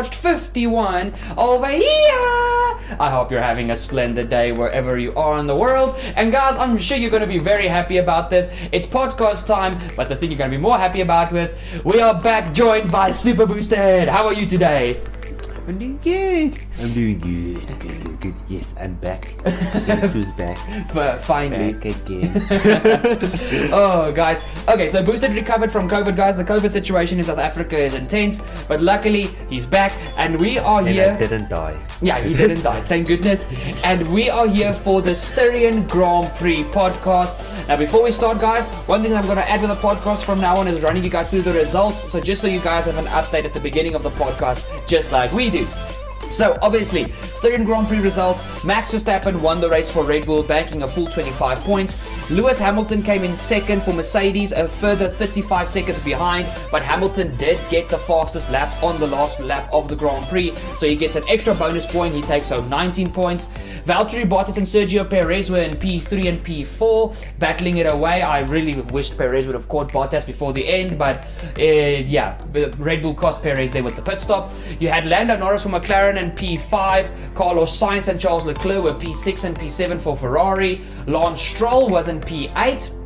Supercharged 51 over here. I hope you're having a splendid day wherever you are in the world. And guys, I'm sure you're going to be very happy about this. It's podcast time, but the thing you're going to be more happy about we are back, joined by Super Boosted. How are you today? I'm doing good. Good. Yes, I'm back. Who's back? But finally. Back again. Oh, guys. Okay, so Boosted recovered from COVID, guys. The COVID situation in South Africa is intense, but luckily he's back, and we are here. And I didn't die. Yeah, he didn't die, thank goodness. And we are here for the Styrian Grand Prix podcast. Now, before we start, guys, one thing I'm going to add with the podcast from now on is running you guys through the results. So just so you guys have an update at the beginning of the podcast, just like we do. So obviously, Styrian Grand Prix results. Max Verstappen won the race for Red Bull, banking a full 25 points. Lewis Hamilton came in second for Mercedes, a further 35 seconds behind, but Hamilton did get the fastest lap on the last lap of the Grand Prix, so he gets an extra bonus point. He takes home 19 points. Valtteri Bottas and Sergio Perez were in P3 and P4, battling it away. I really wished Perez would have caught Bottas before the end, but yeah, Red Bull cost Perez there with the pit stop. You had Lando Norris for McLaren in P5, Carlos Sainz and Charles Leclerc were P6 and P7 for Ferrari. Lance Stroll was in P8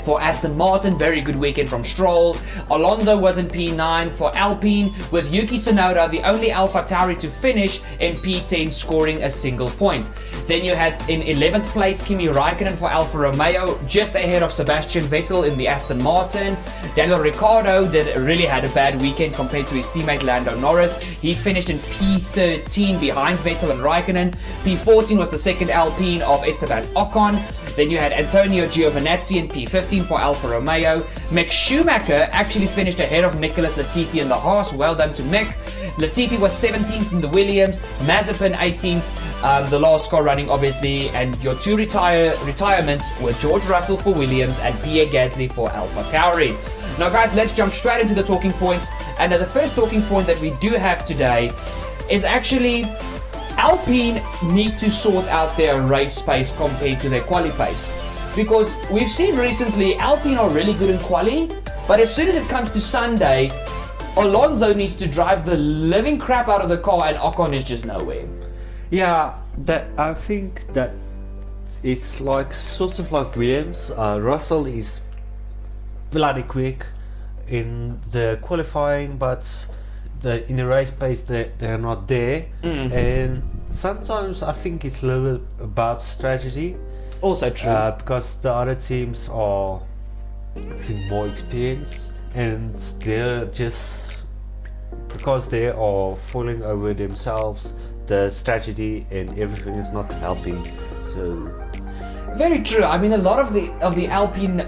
for Aston Martin, very good weekend from Stroll. Alonso was in P9 for Alpine, with Yuki Tsunoda, the only AlphaTauri to finish in P10, scoring a single point. Then you had in 11th place Kimi Räikkönen for Alfa Romeo, just ahead of Sebastian Vettel in the Aston Martin. Daniel Ricciardo really had a bad weekend compared to his teammate Lando Norris. He finished in P13 behind Vettel and Räikkönen. P14 was the second Alpine of Esteban Ocon. Then you had Antonio Giovinazzi in P15 for Alfa Romeo. Mick Schumacher actually finished ahead of Nicholas Latifi in the Haas. Well done to Mick. Latifi was 17th in the Williams, Mazepin 18th, the last car running obviously, and your two retirements were George Russell for Williams and Pierre Gasly for AlphaTauri. Now guys, let's jump straight into the talking points. And the first talking point that we do have today is actually Alpine need to sort out their race pace compared to their quali pace. Because we've seen recently Alpine are really good in quali, but as soon as it comes to Sunday, Alonso needs to drive the living crap out of the car and Ocon is just nowhere. Yeah, I think that it's like sort of like Williams. Russell is bloody quick in the qualifying, but in the race pace they're not there. Mm-hmm. And sometimes I think it's a little bit about strategy. Also true. Because the other teams are, I think, more experienced, and they're just, because they are falling over themselves, the strategy and everything is not helping. So very true. I mean, a lot of the Alpine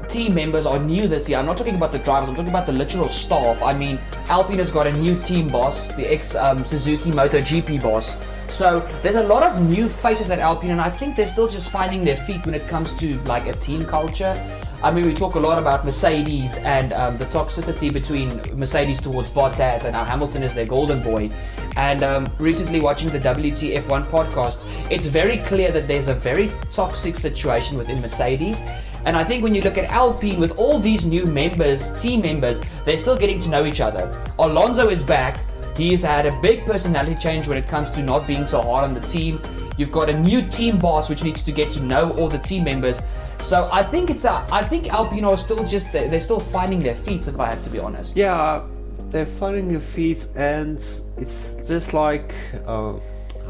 team members are new this year. I'm not talking about the drivers, I'm talking about the literal staff. I mean, Alpine has got a new team boss, the ex-Suzuki MotoGP boss. So there's a lot of new faces at Alpine, and I think they're still just finding their feet when it comes to like a team culture. I mean, we talk a lot about Mercedes and the toxicity between Mercedes towards Bottas, and how Hamilton is their golden boy. And recently watching the WTF1 podcast, it's very clear that there's a very toxic situation within Mercedes. And I think when you look at Alpine, with all these new members, team members, they're still getting to know each other. Alonso is back. He's had a big personality change when it comes to not being so hard on the team. You've got a new team boss which needs to get to know all the team members. So I think Alpine are still they're still finding their feet, if I have to be honest. Yeah, they're finding their feet, and it's just like how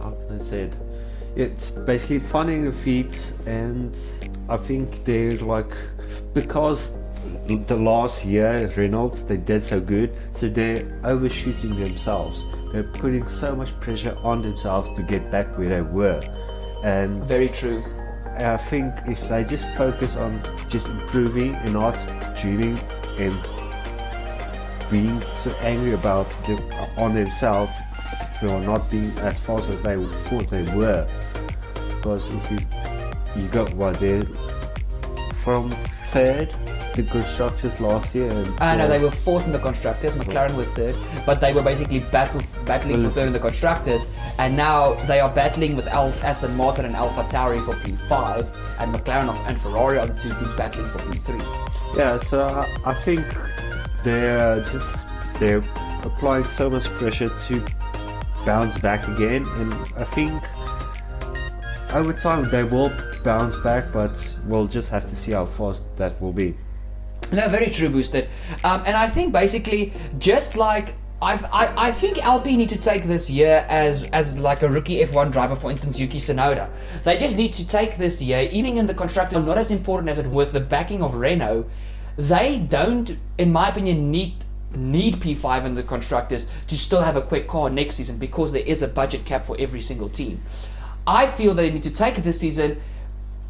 can I say it? It's basically finding their feet, and I think they're like, because the last year Reynolds they did so good, so they're overshooting themselves. They're putting so much pressure on themselves to get back where they were. And very true. I think if they just focus on just improving and not tuning and being so angry about on themselves for not being as fast as they thought they were. Because if you got there from third the constructors last year. No, they were fourth in the constructors. McLaren were third, but they were basically battling for third in the constructors, and now they are battling with Aston Martin and AlphaTauri for P5, and McLaren and Ferrari are the two teams battling for P3. Yeah, so I think they're applying so much pressure to bounce back again, and I think over time they will bounce back, but we'll just have to see how fast that will be. No, very true, Boosted. And I think basically, just like I think Alpine need to take this year as like a rookie F1 driver, for instance, Yuki Tsunoda. They just need to take this year, even in the constructor, not as important as it with the backing of Renault. They don't, in my opinion, need P5 in the constructors to still have a quick car next season, because there is a budget cap for every single team. I feel they need to take this season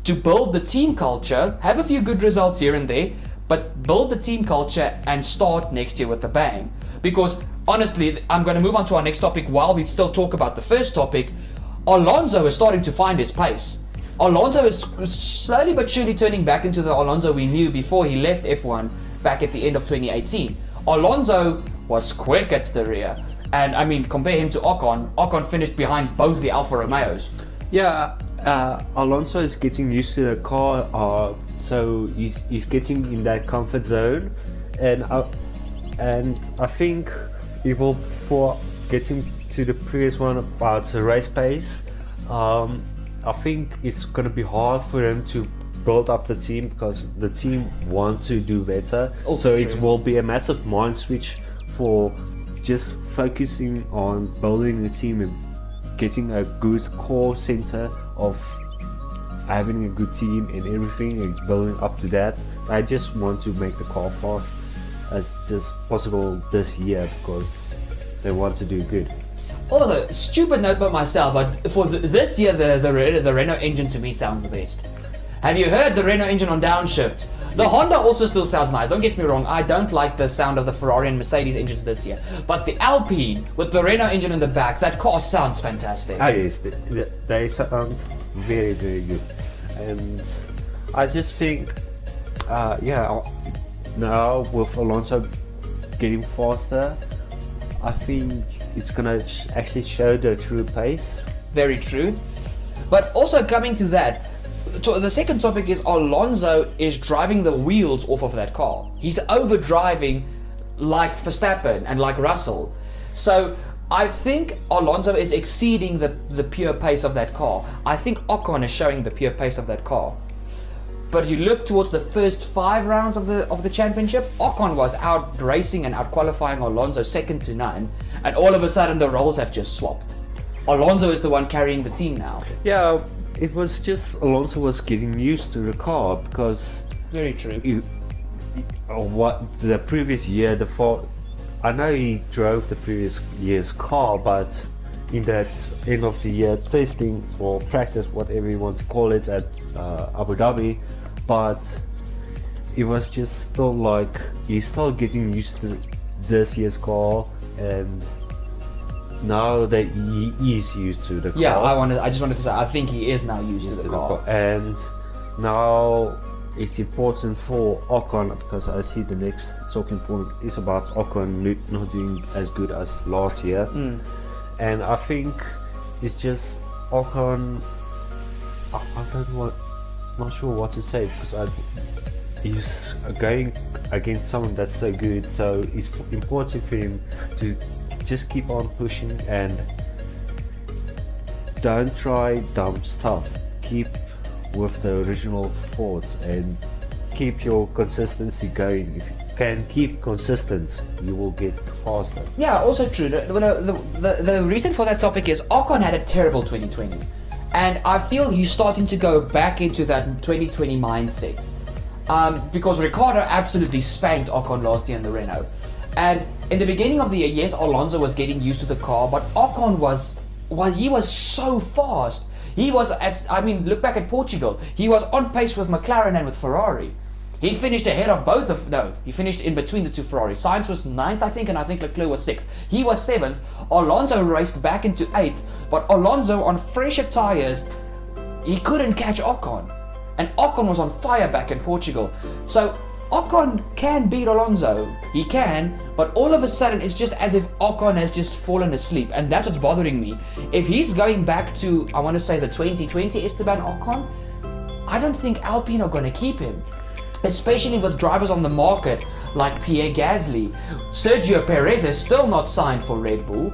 to build the team culture, have a few good results here and there, but build the team culture and start next year with a bang. Because honestly, I'm going to move on to our next topic while we still talk about the first topic. Alonso is starting to find his pace. Alonso is slowly but surely turning back into the Alonso we knew before he left F1 back at the end of 2018. Alonso was quick at Styria. And I mean, compare him to Ocon. Ocon finished behind both the Alfa Romeos. Yeah, Alonso is getting used to the car, so he's getting in that comfort zone, and I think he will, for getting to the previous one about the race pace, I think it's going to be hard for him to build up the team, because the team wants to do better. Also so true. It will be a massive mind switch for just focusing on building the team and getting a good core center of having a good team and everything, and building up to that. I just want to make the car fast as just possible this year, because they want to do good. Also, stupid note by myself, but for this year, the Renault engine to me sounds the best. Have you heard the Renault engine on downshift? The Honda also still sounds nice, don't get me wrong. I don't like the sound of the Ferrari and Mercedes engines this year. But the Alpine, with the Renault engine in the back, that car sounds fantastic. Ah yes, they sound very, very good. And I just think, now with Alonso getting faster, I think it's gonna actually show the true pace. Very true. But also coming to that, the second topic is Alonso is driving the wheels off of that car. He's overdriving like Verstappen and like Russell. So I think Alonso is exceeding the pure pace of that car. I think Ocon is showing the pure pace of that car. But you look towards the first 5 rounds of the championship, Ocon was out racing and out qualifying Alonso second to none, and all of a sudden the roles have just swapped. Alonso is the one carrying the team now. Yeah, it was just Alonso was getting used to the car, because very true. What the previous year, I know he drove the previous year's car, but in that end of the year testing or practice, whatever you want to call it, at Abu Dhabi, but it was just still like he's still getting used to this year's car, and now that he is used to the car. Yeah, I just wanted to say, I think he is now used to the car. And now it's important for Ocon, because I see the next talking point is about Ocon not doing as good as last year. And I think it's just Ocon, not sure what to say, because he's going against someone that's so good, so it's important for him to just keep on pushing and don't try dumb stuff. Keep with the original thoughts and keep your consistency going. If you can keep consistent, you will get faster. Yeah, also true. The reason for that topic is Ocon had a terrible 2020, and I feel he's starting to go back into that 2020 mindset. Because Ricciardo absolutely spanked Ocon last year in the Renault. And in the beginning of the year, yes, Alonso was getting used to the car, but Ocon he was so fast. He was look back at Portugal. He was on pace with McLaren and with Ferrari. He finished ahead of he finished in between the two Ferraris. Sainz was 9th, I think, and I think Leclerc was 6th. He was 7th. Alonso raced back into 8th, but Alonso on fresher tyres, he couldn't catch Ocon. And Ocon was on fire back in Portugal. So Ocon can beat Alonso. He can, but all of a sudden it's just as if Ocon has just fallen asleep. And that's what's bothering me. If he's going back to, I want to say, the 2020 Esteban Ocon, I don't think Alpine are going to keep him. especially with drivers on the market like Pierre Gasly. Sergio Perez is still not signed for Red Bull.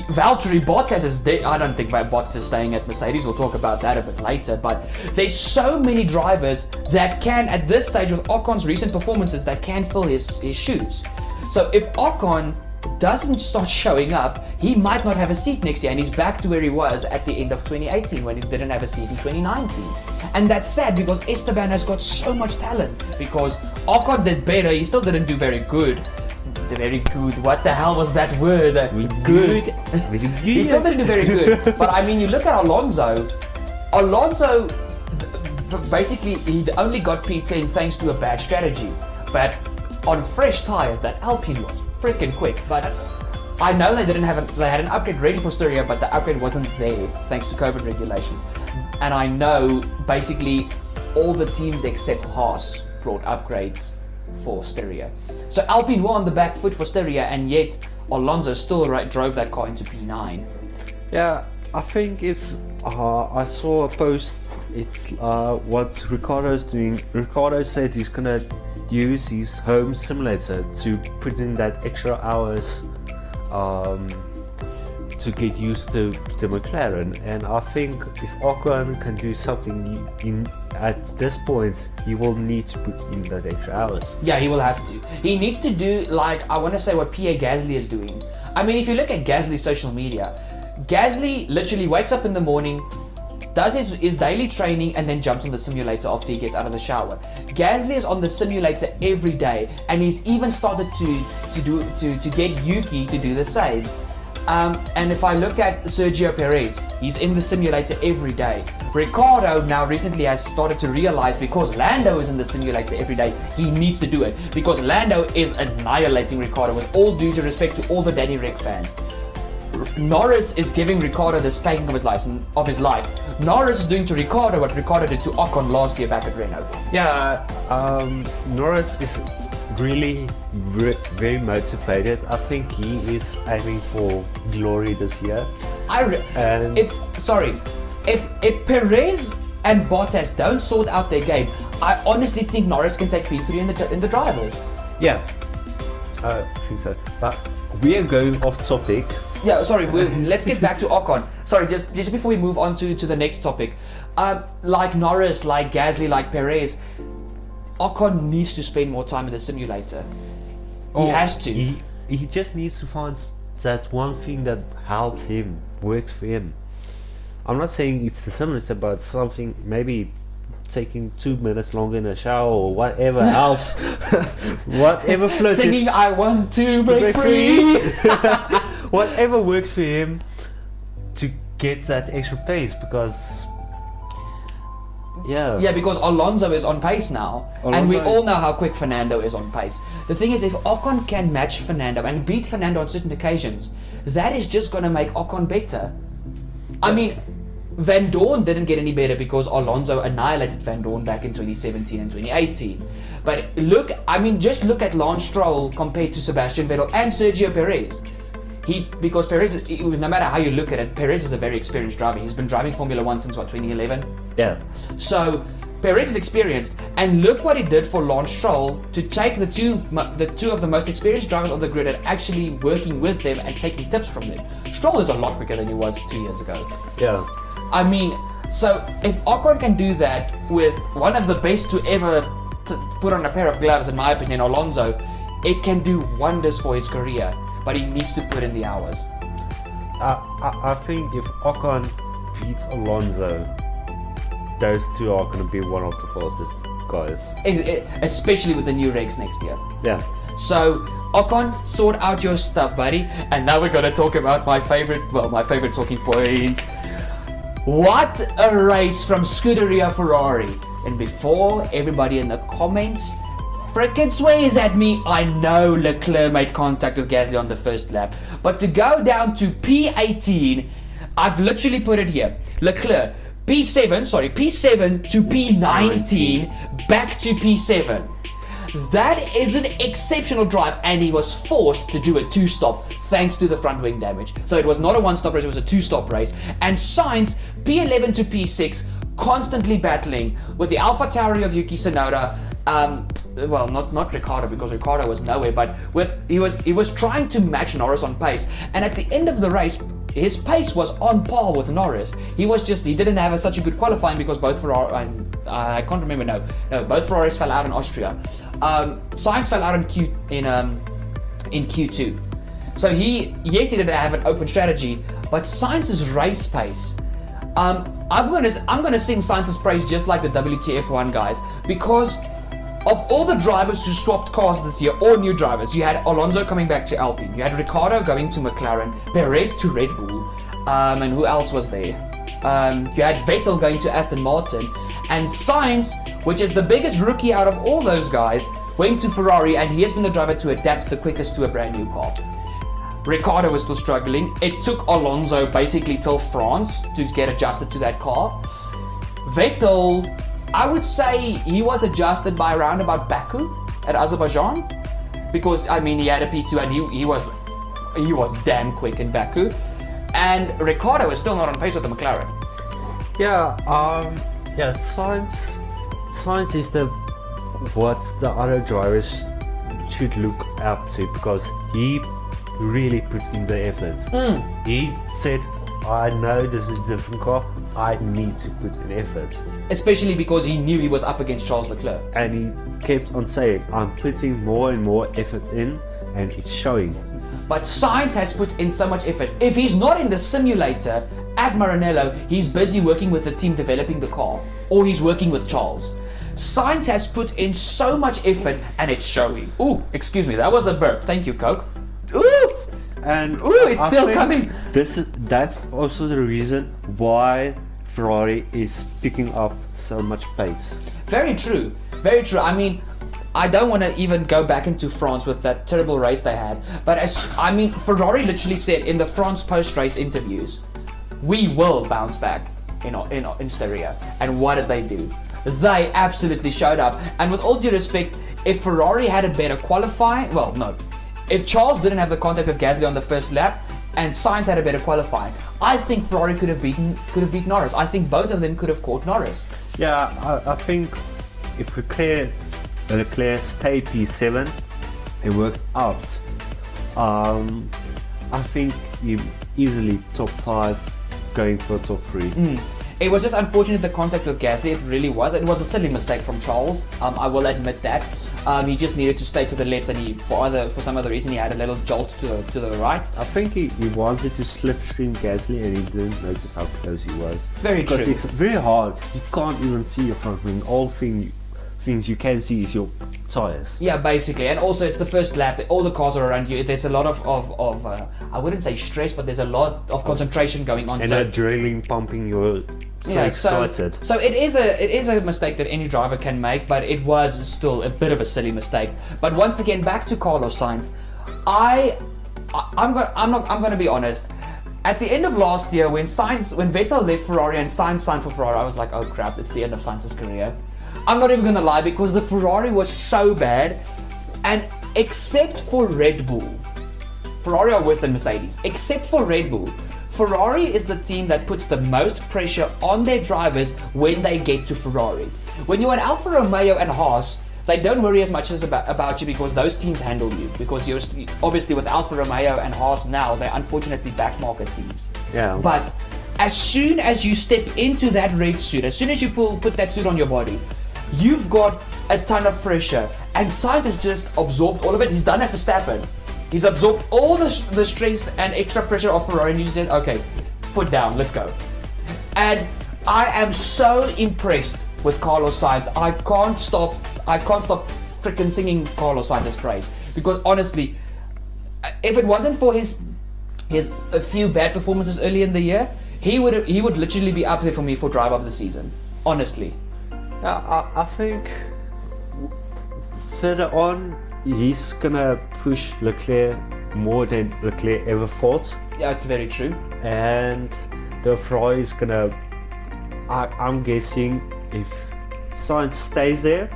Valtteri Bottas is I don't think Bottas is staying at Mercedes. We'll talk about that a bit later. But there's so many drivers that can, at this stage with Ocon's recent performances, that can fill his shoes. So if Ocon doesn't start showing up, he might not have a seat next year, and he's back to where he was at the end of 2018 when he didn't have a seat in 2019. And that's sad because Esteban has got so much talent. Because Ocon did better, he still didn't do very good. Very good. What the hell was that word? Good. He still didn't do very good. But I mean, you look at Alonso. Alonso, basically, he only got P10 thanks to a bad strategy. But on fresh tires, that Alpine was freaking quick. But I know they had an upgrade ready for Styria, but the upgrade wasn't there thanks to COVID regulations. And I know basically all the teams except Haas brought upgrades for Styria. So Alpine were on the back foot for Styria, and yet Alonso still drove that car into P9. Yeah, I think it's. I saw a post. It's what Ricardo's doing. Ricardo said he's gonna use his home simulator to put in that extra hours to get used to the McLaren. And I think if Ocon can do something at this point, he will need to put in that extra hours. Yeah, he will have to. He needs to do, like, I want to say what Pierre Gasly is doing. I mean, if you look at Gasly's social media, Gasly literally wakes up in the morning, does his daily training, and then jumps on the simulator after he gets out of the shower. Gasly is on the simulator every day, and he's even started to get Yuki to do the same. And if I look at Sergio Perez, he's in the simulator every day. Ricardo now recently has started to realize, because Lando is in the simulator every day, he needs to do it. Because Lando is annihilating Ricardo, with all due respect to all the Danny Rick fans. Norris is giving Ricardo the spanking of his life. Norris is doing to Ricardo what Ricardo did to Ocon last year back at Renault. Yeah, Norris is really very motivated. I think he is aiming for glory this year. If Perez and Bottas don't sort out their game, I honestly think Norris can take P3 in the drivers. Yeah, I think so. But we are going off topic. Yeah, sorry, let's get back to Ocon. Sorry, just before we move on to the next topic. Like Norris, like Gasly, like Perez, Ocon needs to spend more time in the simulator. He has to. He just needs to find that one thing that helps him, works for him. I'm not saying it's the simulator, but something, maybe taking 2 minutes longer in the shower or whatever helps. Whatever floats. Singing I want to break free. Whatever works for him to get that extra pace, because because Alonso is on pace now, and we all know how quick Fernando is on pace. The thing is, if Ocon can match Fernando and beat Fernando on certain occasions, that is just going to make Ocon better. I mean, Van Dorn didn't get any better because Alonso annihilated Van Dorn back in 2017 and 2018. But just look at Lance Stroll compared to Sebastian Vettel and Sergio Perez. Because Perez, no matter how you look at it, Perez is a very experienced driver. He's been driving Formula 1 since 2011? Yeah. So Perez is experienced, and look what he did for Lance Stroll to take the two of the most experienced drivers on the grid and actually working with them and taking tips from them. Stroll is a lot quicker than he was 2 years ago. Yeah. I mean, so if Ocon can do that with one of the best to ever put on a pair of gloves, in my opinion, Alonso, it can do wonders for his career. But he needs to put in the hours. I think if Ocon beats Alonso, those two are going to be one of the fastest guys. Especially with the new regs next year. Yeah. So, Ocon, sort out your stuff, buddy. And now we're going to talk about my favorite talking points. What a race from Scuderia Ferrari. And before everybody in the comments frickin' swears at me, I know Leclerc made contact with Gasly on the first lap. But to go down to P18, I've literally put it here. Leclerc, P7 to P19, back to P7. That is an exceptional drive, and he was forced to do a two-stop thanks to the front wing damage. So it was not a one-stop race, it was a two-stop race. And Sainz, P11 to P6, constantly battling with the AlphaTauri of Yuki Tsunoda. Well, not Ricciardo, because Ricciardo was nowhere, but he was trying to match Norris on pace, and at the end of the race, his pace was on par with Norris. He didn't have such a good qualifying because both Ferrari, I can't remember, no, both Ferraris fell out in Austria. Sainz fell out in Q2. So he didn't have an open strategy, but Sainz's race pace, I'm gonna sing Sainz's praise just like the WTF1 guys, because of all the drivers who swapped cars this year, all new drivers. You had Alonso coming back to Alpine, you had Ricciardo going to McLaren, Perez to Red Bull, and who else was there? You had Vettel going to Aston Martin, and Sainz, which is the biggest rookie out of all those guys, went to Ferrari, and he has been the driver to adapt the quickest to a brand new car. Ricciardo was still struggling. It took Alonso basically till France to get adjusted to that car. Vettel, I would say he was adjusted by around about Baku at Azerbaijan, because I mean he had a P2 and he was damn quick in Baku, and Ricciardo is still not on pace with the McLaren. Sainz is what the other drivers should look up to, because he really puts in the effort. He said, I know this is a different car, I need to put in effort. Especially because he knew he was up against Charles Leclerc. And he kept on saying, I'm putting more and more effort in, and it's showing. But Sainz has put in so much effort. If he's not in the simulator at Maranello, he's busy working with the team developing the car, or he's working with Charles. Sainz has put in so much effort, and it's showing. Ooh, excuse me, that was a burp. Thank you, Coke. Ooh! And it's still coming. That's also the reason why Ferrari is picking up so much pace. Very true. Very true. I mean, I don't want to even go back into France with that terrible race they had. But Ferrari literally said in the France post-race interviews, we will bounce back in Styria. And what did they do? They absolutely showed up. And with all due respect, if Ferrari had a better qualifying, well, no. If Charles didn't have the contact with Gasly on the first lap and Sainz had a better qualifying, I think Ferrari could have beaten Norris. I think both of them could have caught Norris. Yeah, I think if Leclerc stayed P7 and worked out, I think you easily top 5 going for top 3. It was just unfortunate, the contact with Gasly. It really was. It was a silly mistake from Charles. I will admit that. He just needed to stay to the left, and for some other reason he had a little jolt to the right. I think he wanted to slipstream Gasly, and he didn't notice how close he was. Very true. Because it's very hard. You can't even see your front wing. All things you can see is your tires. Yeah, basically. And also it's the first lap. All the cars are around you. There's a lot of I wouldn't say stress, but there's a lot of concentration going on. And adrenaline pumping, you're excited. So it is a mistake that any driver can make, but it was still a bit of a silly mistake. But once again, back to Carlos Sainz. I'm going to be honest. At the end of last year, when Vettel left Ferrari and Sainz signed for Ferrari, I was like, oh crap, it's the end of Sainz's career. I'm not even going to lie, because the Ferrari was so bad, and except for Red Bull, Ferrari are worse than Mercedes. Except for Red Bull, Ferrari is the team that puts the most pressure on their drivers when they get to Ferrari. When you're at Alfa Romeo and Haas, they don't worry as much about you, because those teams handle you. Because you're obviously with Alfa Romeo and Haas now, they're unfortunately backmarket teams. Yeah. But as soon as you step into that red suit, as soon as you put that suit on your body, you've got a ton of pressure, and Sainz has just absorbed all of it. He's done it for Verstappen. He's absorbed all the stress and extra pressure of Ferrari, and he just said, okay, foot down, let's go. And I am so impressed with Carlos Sainz. I can't stop freaking singing Carlos Sainz's praise, because honestly, if it wasn't for his a few bad performances early in the year, he would literally be up there for me for driver of the season, honestly. I think further on, he's gonna push Leclerc more than Leclerc ever thought. Yeah, very true. And the Ferrari is gonna, I'm guessing, if Sainz stays there,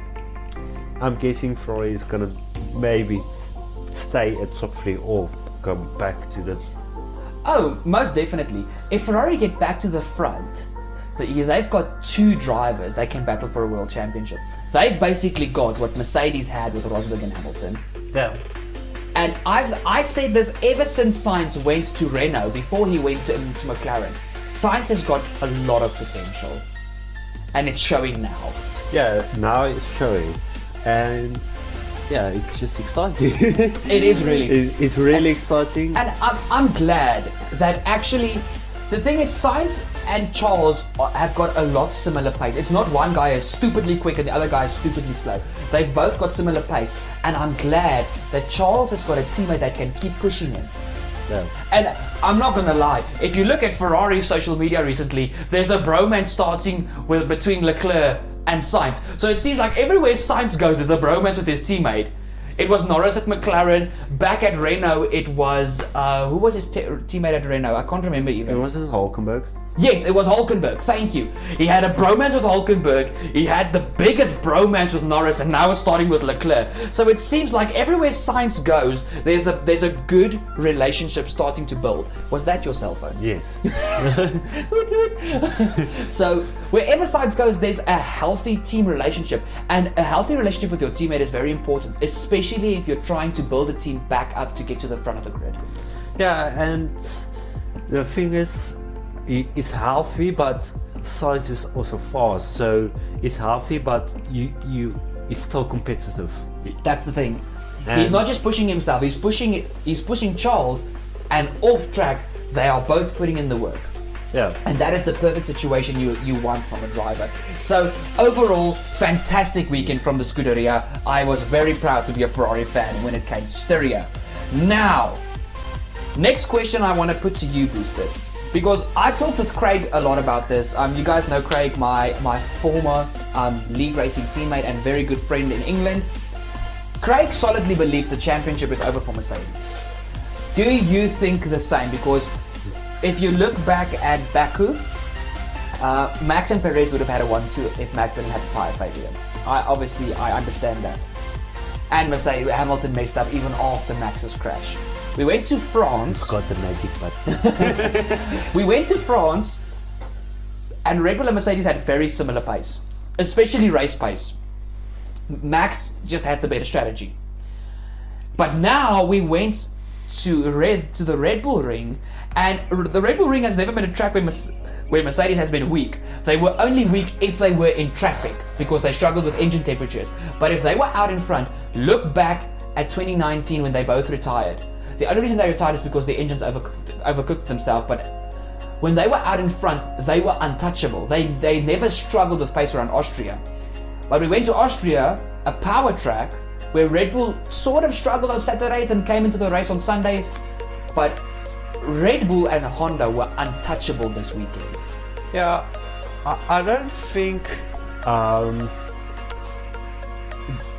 I'm guessing Ferrari is gonna maybe stay at top 3 or go back to the... Oh, most definitely. If Ferrari get back to the front, they've got 2 drivers they can battle for a world championship. They've basically got what Mercedes had with Rosberg and Hamilton. Yeah. And I said this ever since Sainz went to Renault, before he went to McLaren. Sainz has got a lot of potential, and it's showing now. Yeah, now it's showing, and yeah, it's just exciting. It is really. It's really exciting. And I'm glad that actually, the thing is, Sainz and Charles have got a lot similar pace. It's not one guy is stupidly quick and the other guy is stupidly slow. They've both got similar pace, and I'm glad that Charles has got a teammate that can keep pushing him. Yeah. And I'm not gonna lie, if you look at Ferrari's social media recently, there's a bromance starting between Leclerc and Sainz. So it seems like everywhere Sainz goes, there's a bromance with his teammate. It was Norris at McLaren. Back at Renault, it was who was his teammate at Renault? I can't remember even. It wasn't Hulkenberg. Yes, it was Hulkenberg. Thank you. He had a bromance with Hulkenberg. He had the biggest bromance with Norris, and now it's starting with Leclerc. So it seems like everywhere Sainz goes, there's a good relationship starting to build. Was that your cell phone? Yes. So wherever Sainz goes, there's a healthy team relationship, and a healthy relationship with your teammate is very important, especially if you're trying to build a team back up to get to the front of the grid. Yeah, and the thing is, it's healthy, but Sainz is also fast, so it's healthy, but it's still competitive. That's the thing. And he's not just pushing himself, he's pushing Charles, and off track they are both putting in the work. Yeah. And that is the perfect situation you want from a driver. So overall, fantastic weekend from the Scuderia. I was very proud to be a Ferrari fan when it came to Styria. Now, next question I want to put to you, Boosted. Because I talked with Craig a lot about this. You guys know Craig, my former league racing teammate and very good friend in England. Craig solidly believes the championship is over for Mercedes. Do you think the same? Because if you look back at Baku, Max and Perez would have had a 1-2 if Max didn't have a tyre failure. I understand that. And Hamilton messed up even after Max's crash. We went to France. Got the magic button. We went to France, and Red Bull and Mercedes had very similar pace, especially race pace. Max just had the better strategy. But now we went to the Red Bull ring, and the Red Bull ring has never been a track where Mercedes has been weak. They were only weak if they were in traffic, because they struggled with engine temperatures. But if they were out in front, look back at 2019 when they both retired. The only reason they retired is because the engines overcooked themselves, but when they were out in front, they were untouchable. They never struggled with pace around Austria. But we went to Austria, a power track, where Red Bull sort of struggled on Saturdays and came into the race on Sundays, but Red Bull and Honda were untouchable this weekend. Yeah, I don't think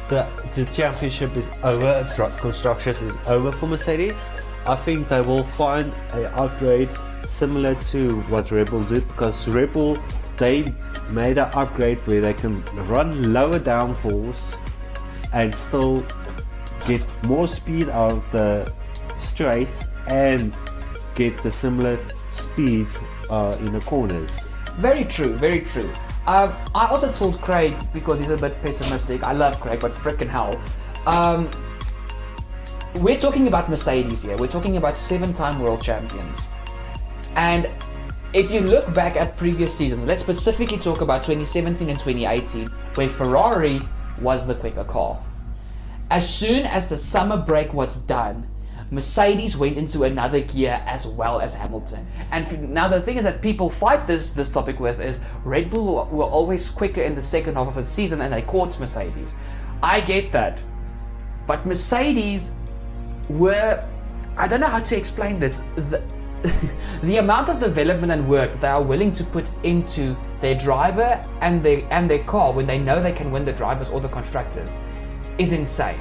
the championship is over, construction is over for Mercedes. I think they will find an upgrade similar to what Red Bull did, because Red Bull, they made an upgrade where they can run lower downforce and still get more speed out of the straights and get the similar speeds in the corners. Very true, very true. I also told Craig, because he's a bit pessimistic, I love Craig, but frickin' hell. We're talking about Mercedes here, we're talking about 7-time world champions. And if you look back at previous seasons, let's specifically talk about 2017 and 2018, where Ferrari was the quicker car. As soon as the summer break was done, Mercedes went into another gear as well as Hamilton. And now the thing is that people fight this topic with is Red Bull were always quicker in the second half of the season and they caught Mercedes. I get that. But Mercedes were, I don't know how to explain this, the amount of development and work that they are willing to put into their driver and their car when they know they can win the drivers or the constructors is insane.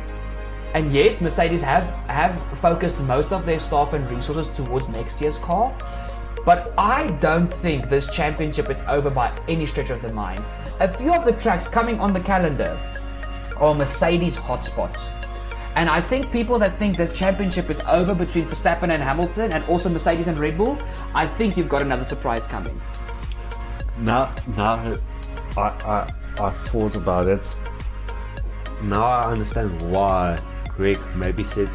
And yes, Mercedes have focused most of their staff and resources towards next year's car, but I don't think this championship is over by any stretch of the mind. A few of the tracks coming on the calendar are Mercedes hotspots. And I think people that think this championship is over between Verstappen and Hamilton and also Mercedes and Red Bull, I think you've got another surprise coming. now I thought about it. Now I understand why Greg maybe said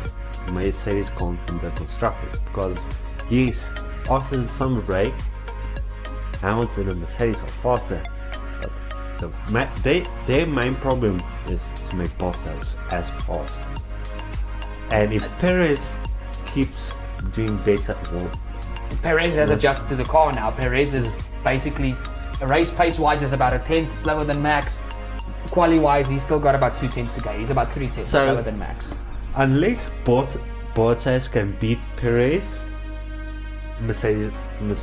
Mercedes can't win the constructors, because yes, after the summer break, Hamilton and Mercedes are faster, but their main problem is to make Bottas as fast. And if Perez keeps doing better, well, Perez has adjusted to the car now. Perez is basically, race pace-wise is about a tenth slower than Max. Quali-wise, he's still got about 2 tenths to go. He's about 3 tenths slower than Max. Unless Bottas can beat Perez, Mercedes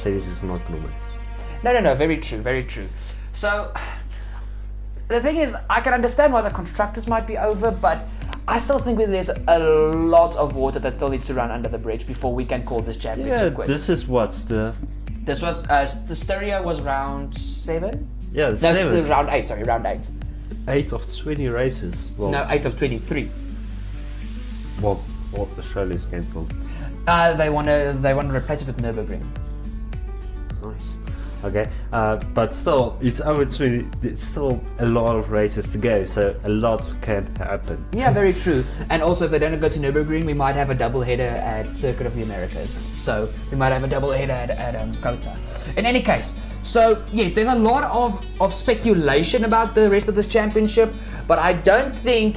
is not going to win. No, very true. So, the thing is, I can understand why the constructors might be over, but I still think there's a lot of water that still needs to run under the bridge before we can call this championship quits. This is what's the... This was, the stereo was round 7? Yeah, no, 7. Round 8, sorry, round 8. 8 of 20 races. Well, no, 8 of 23. Well, Australia's cancelled. They want to replace it with Nürburgring. Nice. Okay, but still, it's over 20. It's still a lot of races to go, so a lot can happen. Yeah, very true. And also, if they don't go to Nürburgring, we might have a double header at Circuit of the Americas. So we might have a double header at Kota. In any case, so yes, there's a lot of speculation about the rest of this championship, but I don't think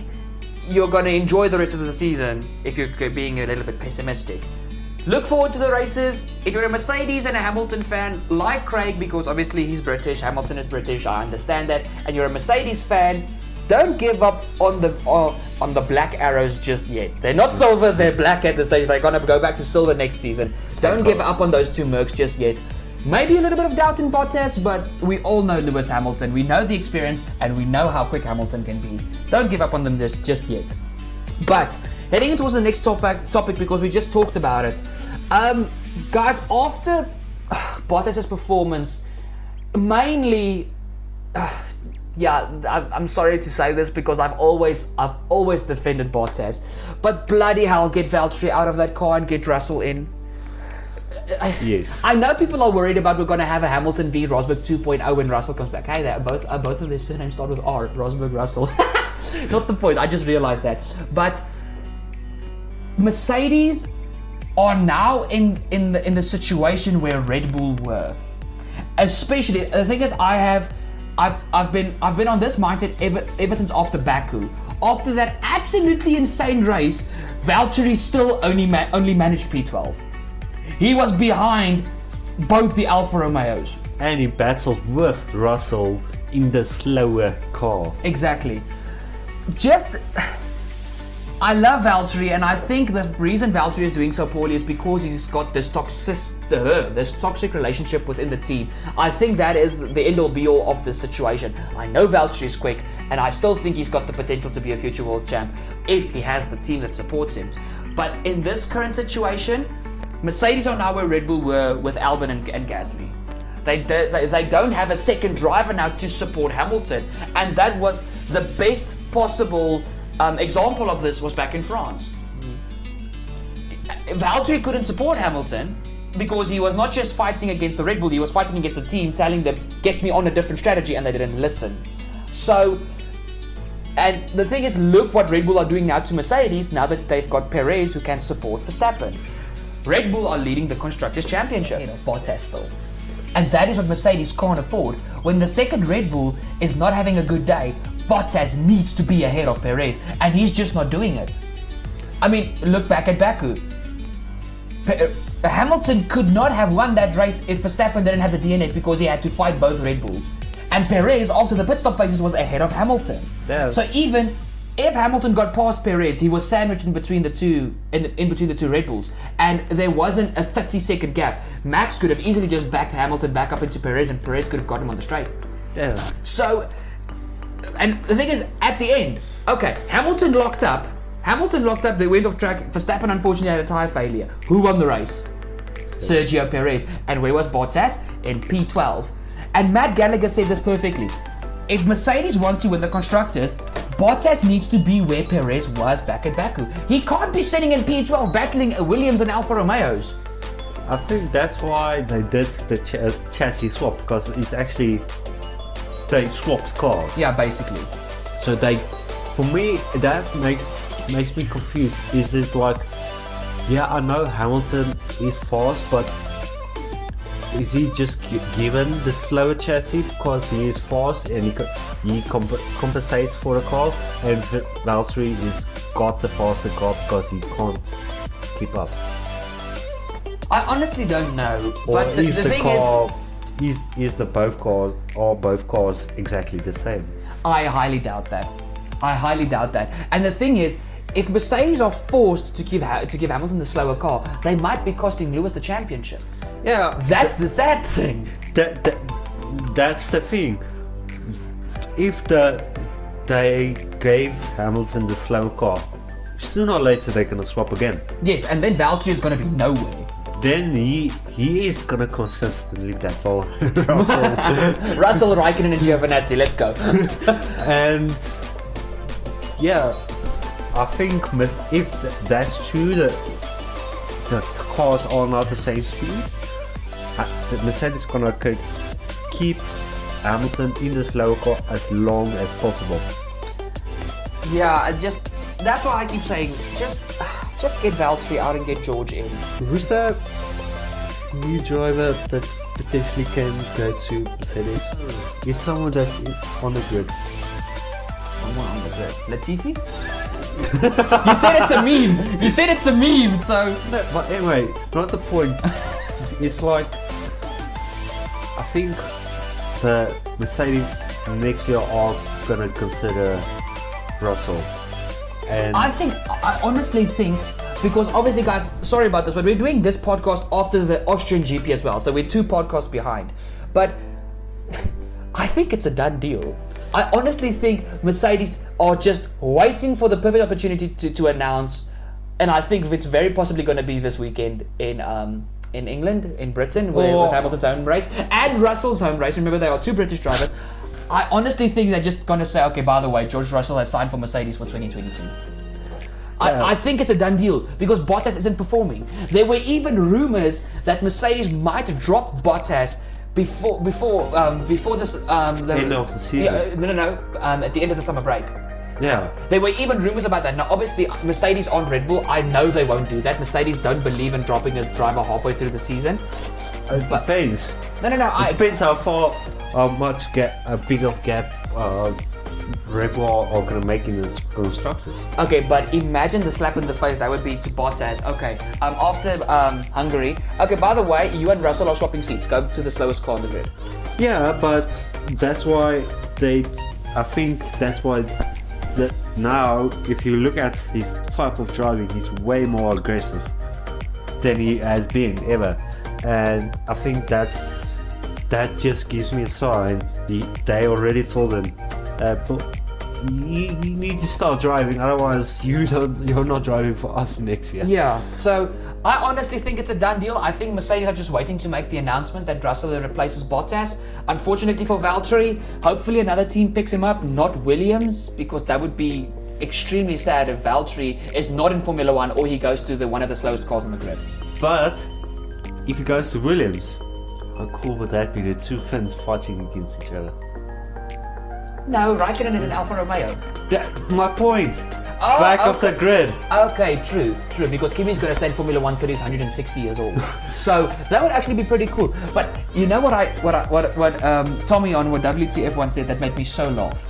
you're going to enjoy the rest of the season if you're being a little bit pessimistic. Look forward to the races. If you're a Mercedes and a Hamilton fan, like Craig, because obviously he's British, Hamilton is British, I understand that, and you're a Mercedes fan, don't give up on the black arrows just yet. They're not silver, they're black at this stage. They're going to go back to silver next season. Don't give up on those 2 Mercs just yet. Maybe a little bit of doubt in Bottas, but we all know Lewis Hamilton. We know the experience, and we know how quick Hamilton can be. Don't give up on them just yet. But heading towards the next topic, because we just talked about it. Guys, after Bottas' performance, mainly, I'm sorry to say this because I've always defended Bottas, but bloody hell, get Valtteri out of that car and get Russell in. Yes. I know people are worried about we're going to have a Hamilton v Rosberg 2.0 when Russell comes back. Hey, both of their surnames start with R. Rosberg, Russell. Not the point. I just realized that. But Mercedes are now in the situation where Red Bull were. Especially, the thing is, I've been on this mindset ever since after Baku. After that absolutely insane race, Valtteri still only managed P12. He was behind both the Alfa Romeos. And he battled with Russell in the slower car. Exactly. I love Valtteri, and I think the reason Valtteri is doing so poorly is because he's got this toxic relationship within the team. I think that is the end-all be-all of this situation. I know Valtteri is quick, and I still think he's got the potential to be a future world champ if he has the team that supports him. But in this current situation, Mercedes are now where Red Bull were with Albon and Gasly. They don't have a second driver now to support Hamilton, and that was the best possible example of this was back in France. Valtteri couldn't support Hamilton because he was not just fighting against the Red Bull, he was fighting against the team, telling them, get me on a different strategy, and they didn't listen. So, and the thing is, look what Red Bull are doing now to Mercedes, now that they've got Perez who can support Verstappen. Red Bull are leading the Constructors' Championship. Bottas still. And that is what Mercedes can't afford. When the second Red Bull is not having a good day, Bottas needs to be ahead of Perez, and he's just not doing it. I mean, look back at Baku. Hamilton could not have won that race if Verstappen didn't have the DNF because he had to fight both Red Bulls. And Perez, after the pit stop phases, was ahead of Hamilton. Yeah. So even if Hamilton got past Perez, he was sandwiched in between the two Red Bulls, and there wasn't a 30-second gap. Max could have easily just backed Hamilton back up into Perez, and Perez could have got him on the straight. Yeah. So, and the thing is, at the end, okay, Hamilton locked up, they went off track. Verstappen unfortunately had a tyre failure. Who won the race? Sergio Perez. And where was Bottas? In P12. And Matt Gallagher said this perfectly. If Mercedes want to win the Constructors, Bottas needs to be where Perez was back at Baku. He can't be sitting in P12 battling Williams and Alfa Romeos. I think that's why they did the chassis swap, because it's actually they swapped cars. Yeah, basically. So they, for me, that makes me confused. Is it like, yeah, I know Hamilton is fast, but is he just given the slower chassis because he is fast and he compensates for the car, and Valtteri is got the faster car because he can't keep up? I honestly don't know. Or But the thing car, is the both cars exactly the same? I highly doubt that. And the thing is, if Mercedes are forced to give Hamilton the slower car, they might be costing Lewis the championship. Yeah, That's the sad thing. That's the thing. If they gave Hamilton the slow car, sooner or later they're gonna swap again. Yes, and then Valtteri is going to be nowhere. Then he is gonna consistently battle Russell. Russell, Raikkonen and Giovinazzi, let's go. And yeah, I think if that's true, the cars are not the same speed, the Mercedes gonna keep Hamilton in the slower car as long as possible. Yeah, that's why I keep saying, just get Valtteri out and get George in. Who's the new driver that potentially can go to Mercedes? It's someone that is on the grid. Someone on the grid. Latifi? You said it's a meme, so... No, but anyway, not the point. It's like, I think the Mercedes next year are gonna consider Russell. And I honestly think, because obviously guys, sorry about this, but we're doing this podcast after the Austrian GP as well, so we're 2 podcasts behind. But I think it's a done deal. I honestly think Mercedes are just waiting for the perfect opportunity to announce, and I think it's very possibly going to be this weekend in England, in Britain, with Hamilton's home race and Russell's home race. Remember, they are 2 British drivers. I honestly think they're just going to say, okay, by the way, George Russell has signed for Mercedes for 2022. I think it's a done deal because Bottas isn't performing. There were even rumors that Mercedes might drop Bottas before this end of the season. At the end of the summer break. Yeah. There were even rumors about that. Now, obviously, Mercedes on Red Bull, I know they won't do that. Mercedes don't believe in dropping a driver halfway through the season. It depends. No. It depends how much a big of gap Red Bull are going to make in the constructors. Okay, but imagine the slap in the face that would be to Bottas. Okay, after Hungary. Okay, by the way, you and Russell are swapping seats. Go to the slowest car on the grid. Yeah, but that's why I think that's why now, if you look at his type of driving, he's way more aggressive than he has been ever. And I think that just gives me a sign. They already told him, but you need to start driving, otherwise you're not driving for us next year. Yeah, so I honestly think it's a done deal. I think Mercedes are just waiting to make the announcement that Russell replaces Bottas. Unfortunately for Valtteri, hopefully another team picks him up, not Williams, because that would be extremely sad if Valtteri is not in Formula 1 or he goes to one of the slowest cars on the grid. But if he goes to Williams, how cool would that be? The 2 Finns fighting against each other. No, Raikkonen is an Alfa Romeo. My point. Oh, Back okay. off the grid. Okay, true, because Kimi's going to stay in Formula 1 till he's 160 years old. So that would actually be pretty cool. But you know what Tommy on WTF once said that made me so laugh?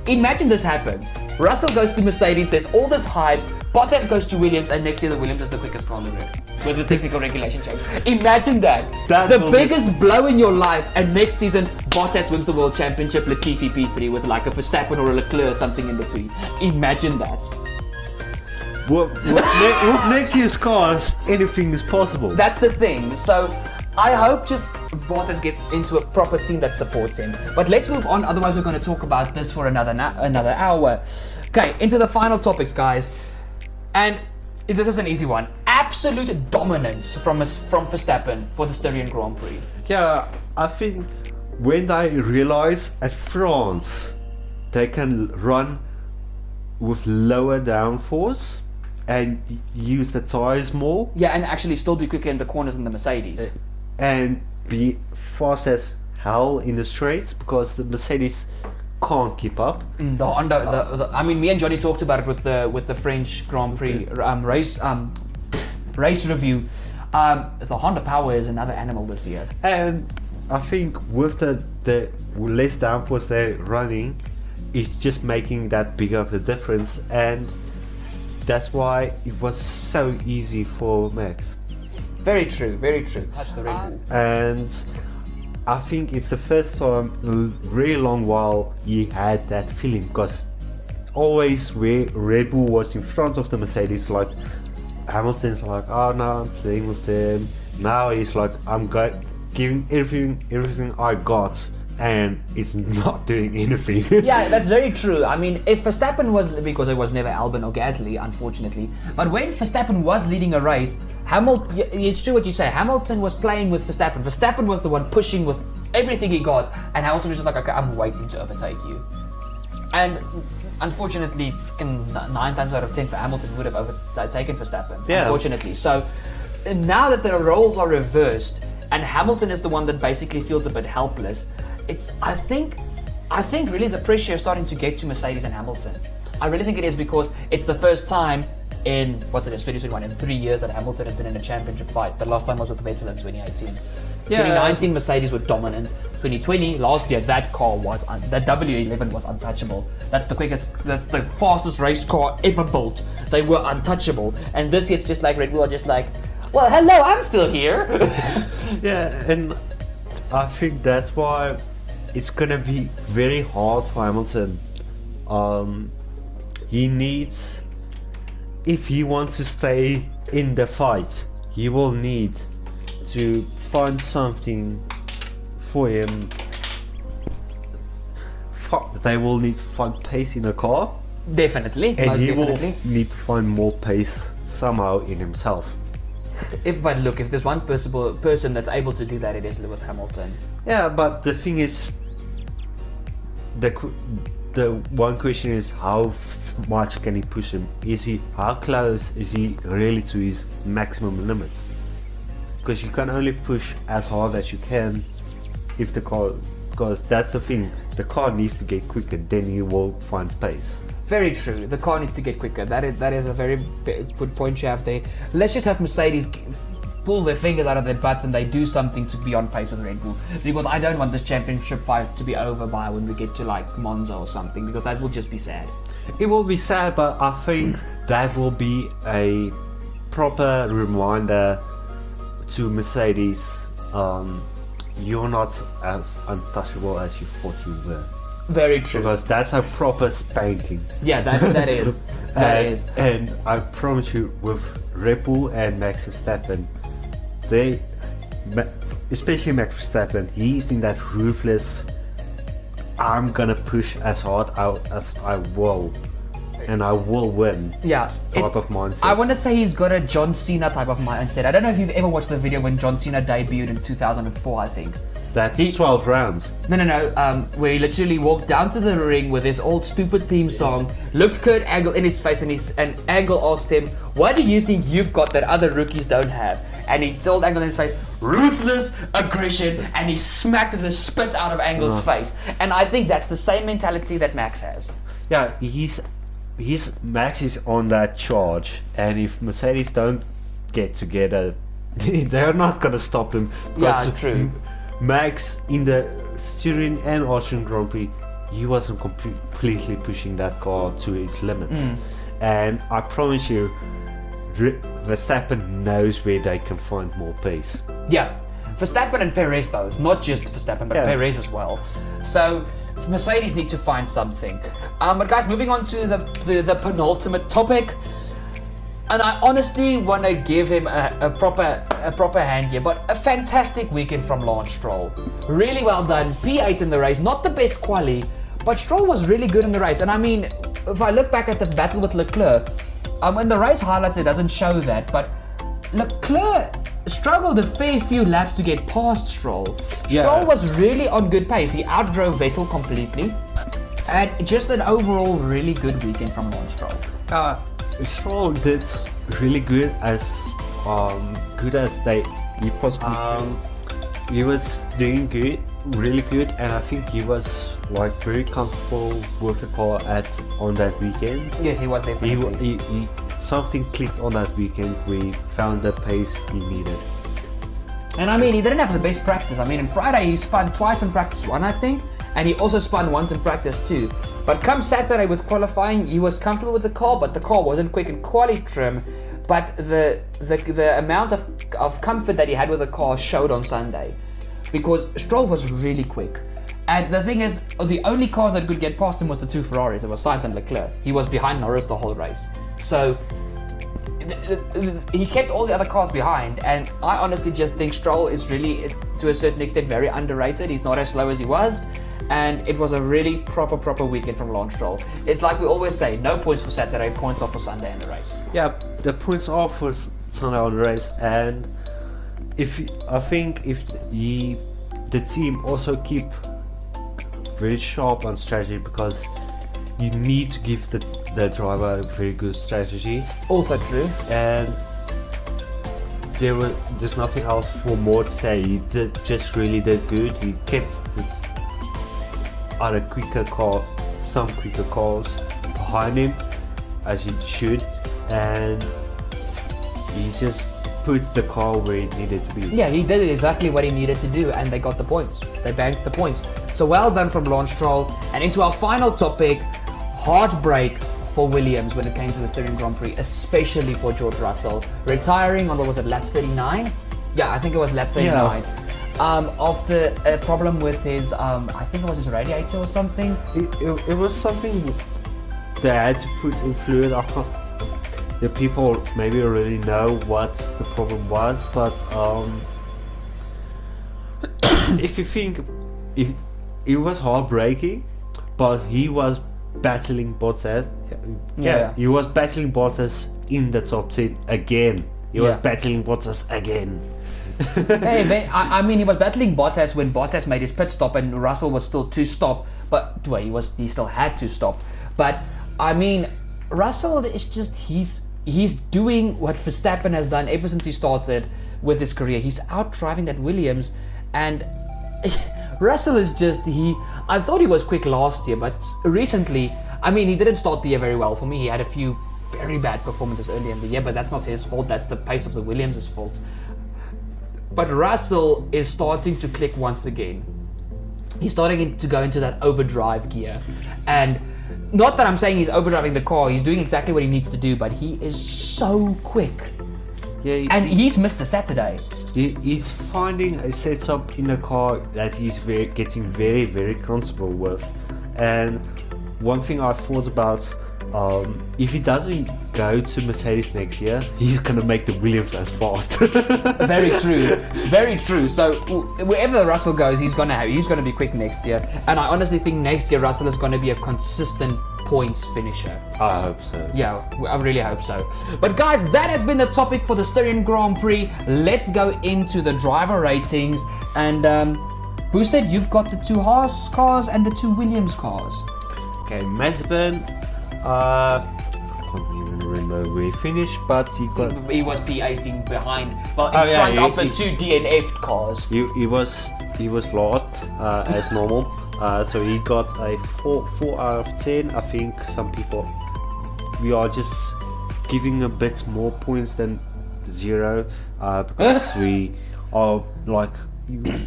Imagine this happens. Russell goes to Mercedes, there's all this hype, Bottas goes to Williams, and next year the Williams is the quickest car on the grid with the technical regulation change. Imagine that. The biggest blow in your life, and next season Bottas wins the World Championship, Latifi P3 with like a Verstappen or a Leclerc or something in between. Imagine that. With next year's cars, anything is possible. That's the thing. So I hope just Bottas gets into a proper team that supports him. But let's move on, otherwise we're going to talk about this for another hour. Okay, into the final topics, guys. And this is an easy one. Absolute dominance from Verstappen for the Styrian Grand Prix. Yeah, I think when they realize at France they can run with lower downforce and use the tires more. Yeah, and actually still be quicker in the corners than the Mercedes. And be fast as hell in the straights, because the Mercedes can't keep up. The Honda, I mean, me and Jonny talked about it with the French Grand Prix race review. The Honda power is another animal this year. And I think with the less downforce they're running, it's just making that bigger of a difference, and that's why it was so easy for Max. Very true, very true. Touch the Red Bull. And I think it's the first time in a really long while he had that feeling, because always where Red Bull was in front of the Mercedes, like Hamilton's like, oh no, I'm playing with them. Now he's like, I'm giving everything I got, and it's not doing anything. Yeah, that's very true. I mean, if Verstappen was, because it was never Albon or Gasly, unfortunately, but when Verstappen was leading a race, it's true what you say, Hamilton was playing with Verstappen. Verstappen was the one pushing with everything he got, and Hamilton was just like, okay, I'm waiting to overtake you. And unfortunately, 9 times out of 10 for Hamilton would have overtaken Verstappen, unfortunately. So now that the roles are reversed, and Hamilton is the one that basically feels a bit helpless, I think really the pressure is starting to get to Mercedes and Hamilton. I really think it is, because it's the first time in, 2021, in 3 years that Hamilton has been in a championship fight. The last time was with Vettel in 2018. Yeah. 2019 Mercedes were dominant. 2020, last year, that car was, that W11 was untouchable. That's the fastest race car ever built. They were untouchable. And this year it's just like Red Bull are just like, well, hello, I'm still here. Yeah, and I think that's why it's gonna be very hard for Hamilton. He needs, if he wants to stay in the fight, he will need to find something for him. They will need to find pace in the car. Definitely, and most he definitely. will need to find more pace somehow in himself. But look, if there's one person that's able to do that, it is Lewis Hamilton. Yeah, but the thing is, the one question is, how much can he push him? How close is he really to his maximum limit? Because you can only push as hard as you can if the car, because that's the thing, the car needs to get quicker, then you will find pace. Very true. The car needs to get quicker. That is a very good point you have there. Let's just have Mercedes pull their fingers out of their butts and they do something to be on pace with Red Bull. Because I don't want this championship fight to be over by when we get to like Monza or something, because that will just be sad. It will be sad, but I think that will be a proper reminder to Mercedes, you're not as untouchable as you thought you were. Very true. Because that's a proper spanking. Yeah, that is. That is. And I promise you, with Red Bull and Max Verstappen, especially Max Verstappen, he's in that ruthless, I'm gonna push as hard out as I will, and I will win type of mindset. I want to say he's got a John Cena type of mindset. I don't know if you've ever watched the video when John Cena debuted in 2004, I think. That's 12 rounds. No, where he literally walked down to the ring with his old stupid theme song, looked Kurt Angle in his face, and Angle asked him, what do you think you've got that other rookies don't have? And he told Angle in his face, ruthless aggression, and he smacked the spit out of Angle's face. And I think that's the same mentality that Max has. Yeah, Max is on that charge, and if Mercedes don't get together, they're not gonna stop him. Yeah, true. Max in the Styrian and Austrian Grand Prix, he wasn't completely pushing that car to his limits. And I promise you, Verstappen knows where they can find more pace. Yeah. Verstappen and Perez both, not just Verstappen, but Perez as well. So Mercedes need to find something. But guys, moving on to the penultimate topic. And I honestly want to give him a proper hand here, but a fantastic weekend from Lance Stroll. Really well done. P8 in the race, not the best quali, but Stroll was really good in the race. And I mean, if I look back at the battle with Leclerc, in the race highlights it doesn't show that, but Leclerc struggled a fair few laps to get past Stroll. Stroll was really on good pace. He outdrove Vettel completely. And just an overall really good weekend from Lance Stroll. Stroll did really good as he possibly he was doing good, really good, and I think he was like very comfortable with the car on that weekend. Yes, he was definitely. He something clicked on that weekend. We found the pace he needed. And I mean, he didn't have the best practice. I mean, on Friday he spun twice in practice 1, I think, and he also spun once in practice 2. But come Saturday with qualifying, he was comfortable with the car, but the car wasn't quick and quality trim. But the amount of comfort that he had with the car showed on Sunday, because Stroll was really quick. And the thing is, the only cars that could get past him was the 2 Ferraris. It was Sainz and Leclerc. He was behind Norris the whole race. So he kept all the other cars behind, and I honestly just think Stroll is really, to a certain extent, very underrated. He's not as slow as he was, and it was a really proper weekend from Lance Stroll. It's like we always say, no points for Saturday, points are for Sunday in the race. Yeah, the points are for Sunday on the race, and I think if the team also keep very sharp on strategy, because you need to give the driver a very good strategy. Also true. And there's nothing else for more to say. He really did good. He kept some quicker cars behind him, as he should, and he just put the car where it needed to be. Yeah, he did exactly what he needed to do, and they got the points. They banked the points. So well done from Lance Stroll. And into our final topic, heartbreak for Williams when it came to the Styrian Grand Prix, especially for George Russell, retiring on, what was it, lap 39? Yeah, I think it was lap 39. Yeah. After a problem with his, I think it was his radiator or something. It was something they had to put in fluid. The people maybe already know what the problem was, but if you think it was heartbreaking, but he was battling Bottas. Yeah, he was battling Bottas in the top 10 again. He was battling Bottas again. Hey, I mean, he was battling Bottas when Bottas made his pit stop and Russell was still to stop, but well, he still had to stop. But I mean, Russell is just he's doing what Verstappen has done ever since he started with his career. He's out driving that Williams, and Russell is just I thought he was quick last year, but recently, I mean, he didn't start the year very well for me. He had a few very bad performances early in the year, but that's not his fault. That's the pace of the Williams' fault. But Russell is starting to click once again. He's starting to go into that overdrive gear, and not that I'm saying he's overdriving the car. He's doing exactly what he needs to do, but he is so quick. Yeah, and he's missed the Saturday. He's finding a setup in the car that he's getting very comfortable with. And one thing I thought about, if he doesn't go to Mercedes next year, he's gonna make the Williams as fast. Very true. So wherever Russell goes, he's gonna be quick next year. And I honestly think next year Russell is gonna be a consistent points finisher. I hope so. Yeah, I really hope so. But guys, that has been the topic for the Styrian Grand Prix. Let's go into the driver ratings. And Boosted, you've got the 2 Haas cars and the 2 Williams cars. Okay, Mazepin, I can't even remember where he finished, but he was P18 behind, well, in front of the 2 DNF cars. He was lost as normal. So he got a 4 out of 10. I think some people, we are just giving a bit more points than 0, because we are like,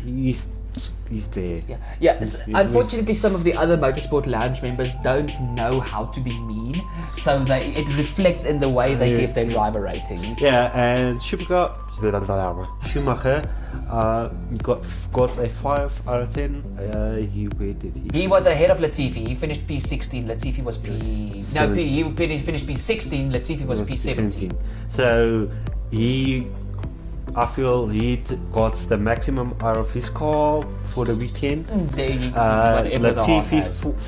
he's there. Yeah. Unfortunately, some of the other Motorsport Lounge members don't know how to be mean, so it reflects in the way they give their driver ratings. Yeah, and Schumacher got a 5 out of 10. He was ahead of Latifi. He finished P16. Latifi was he finished P16. Latifi was P17. So I feel he got the maximum out of his car for the weekend. Latifi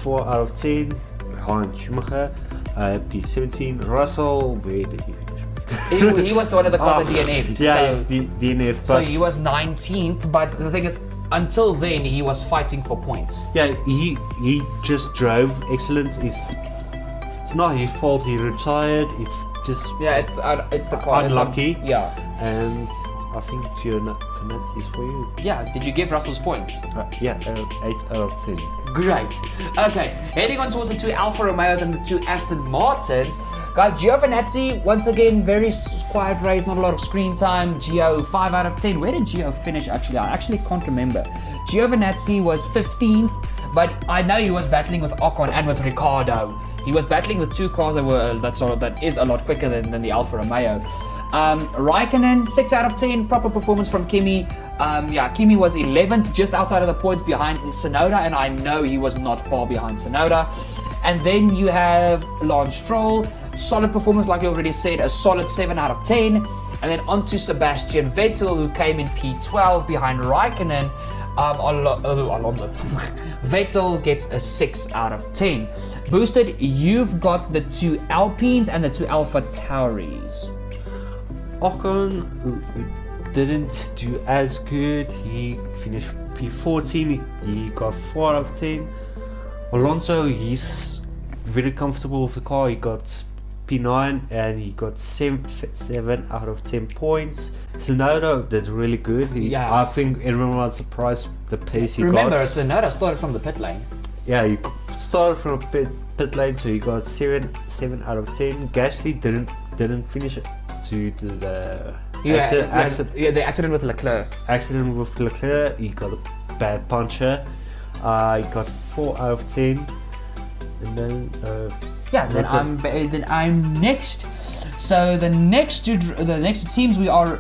4 out of 10. Behind Schumacher, P17. Russell, where did he finish? he was the one of the car that DNF'd. Yeah, DNF. So he was 19th, but the thing is, until then he was fighting for points. Yeah, he just drove excellent. it's not his fault he retired. It's just it's the car. unlucky. Yeah. And I think Giovinazzi is for you. Yeah. Did you give Russell's points? 8 out of 10. Great. Okay, heading on towards the 2 Alfa Romeos and the 2 Aston Martins. Guys, Giovinazzi, once again, very quiet race, not a lot of screen time. Gio, 5 out of 10. Where did Gio finish actually? I actually can't remember. Giovinazzi was 15th, but I know he was battling with Ocon and with Ricciardo. He was battling with 2 cars that is a lot quicker than the Alfa Romeo. Raikkonen, 6 out of 10, proper performance from Kimi. Kimi was 11th, just outside of the points behind Tsunoda, and I know he was not far behind Tsunoda. And then you have Lance Stroll, solid performance like we already said, a solid 7 out of 10. And then on to Sebastian Vettel, who came in P12 behind Raikkonen. Alonso. Vettel gets a 6 out of 10. Boosted, you've got the 2 Alpines and the 2 Alpha Tauris. Ocon didn't do as good. He finished P14. He got 4 out of 10. Alonso, he's very comfortable with the car. He got P9 and he got 7 out of 10 points. Tsunoda did really good. I think everyone was surprised the pace he got. Remember, Tsunoda started from the pit lane. Yeah, he started from pit lane, so he got 7 out of 10. Gasly didn't finish it due to the the accident with Leclerc. He got a bad puncher. He got 4 out of 10. And then I'm next. So the next two teams we are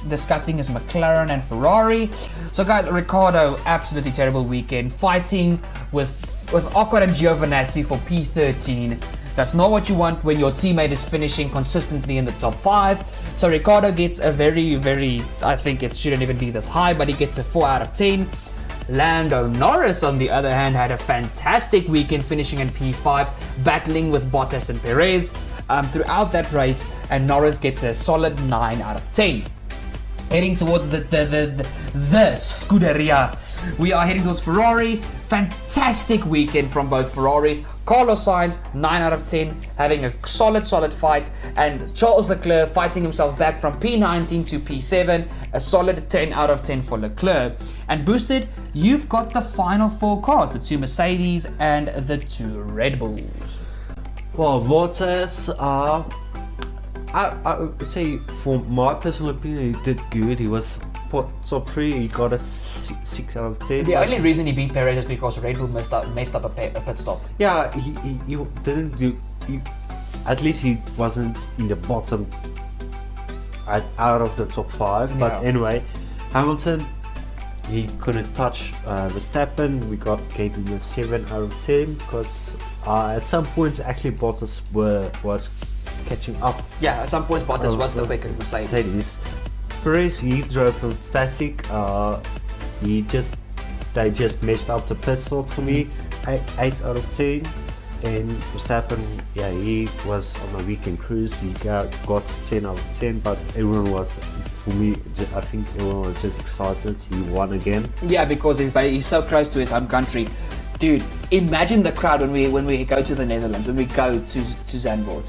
discussing is McLaren and Ferrari. So guys, Ricciardo, absolutely terrible weekend, fighting with Ocon and Giovinazzi for P13. That's not what you want when your teammate is finishing consistently in the top 5. So Ricciardo gets a very, very, I think it shouldn't even be this high, but he gets a 4 out of 10. Lando Norris, on the other hand, had a fantastic weekend, finishing in P5, battling with Bottas and Perez throughout that race, and Norris gets a solid 9 out of 10. Heading towards the Scuderia, we are heading towards Ferrari. Fantastic weekend from both Ferraris. Carlos Sainz, 9 out of 10, having a solid fight, and Charles Leclerc fighting himself back from P19 to P7, a solid 10 out of 10 for Leclerc. And Boosted, you've got the final 4 cars, the 2 Mercedes and the 2 Red Bulls. Well, Bottas, I would say, for my personal opinion, he did good. He was top 3, he got a 6 out of 10. The only reason he beat Perez is because Red Bull messed up a pit stop. Yeah, he didn't do. At least he wasn't in the bottom out of the top 5. But anyway, Hamilton, he couldn't touch Verstappen. We gave him a 7 out of 10 because at some points actually Bottas was catching up. Yeah, at some point Bottas was the quicker Mercedes. Perez, he drove fantastic. They just messed up the pit stop for me. 8 out of 10. And Verstappen, he was on a weekend cruise. He got 10 out of 10. But everyone was, for me, I think everyone was just excited. He won again. Yeah, because he's so close to his home country. Dude, imagine the crowd when we go to the Netherlands, when we go to Zandvoort.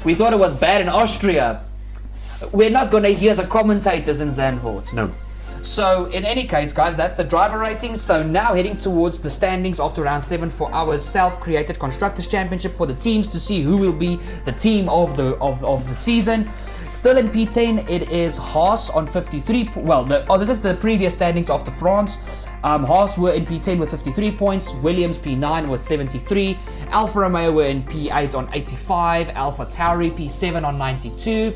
We thought it was bad in Austria. We're not going to hear the commentators in Zandvoort. No. So, in any case, guys, that's the driver ratings. So now heading towards the standings after round 7 for our self-created Constructors' Championship for the teams to see who will be the team of the season. Still in P10, it is Haas on 53. This is the previous standings after France. Haas were in P10 with 53 points, Williams P9 with 73, Alfa Romeo were in P8 on 85, Alpha Tauri P7 on 92.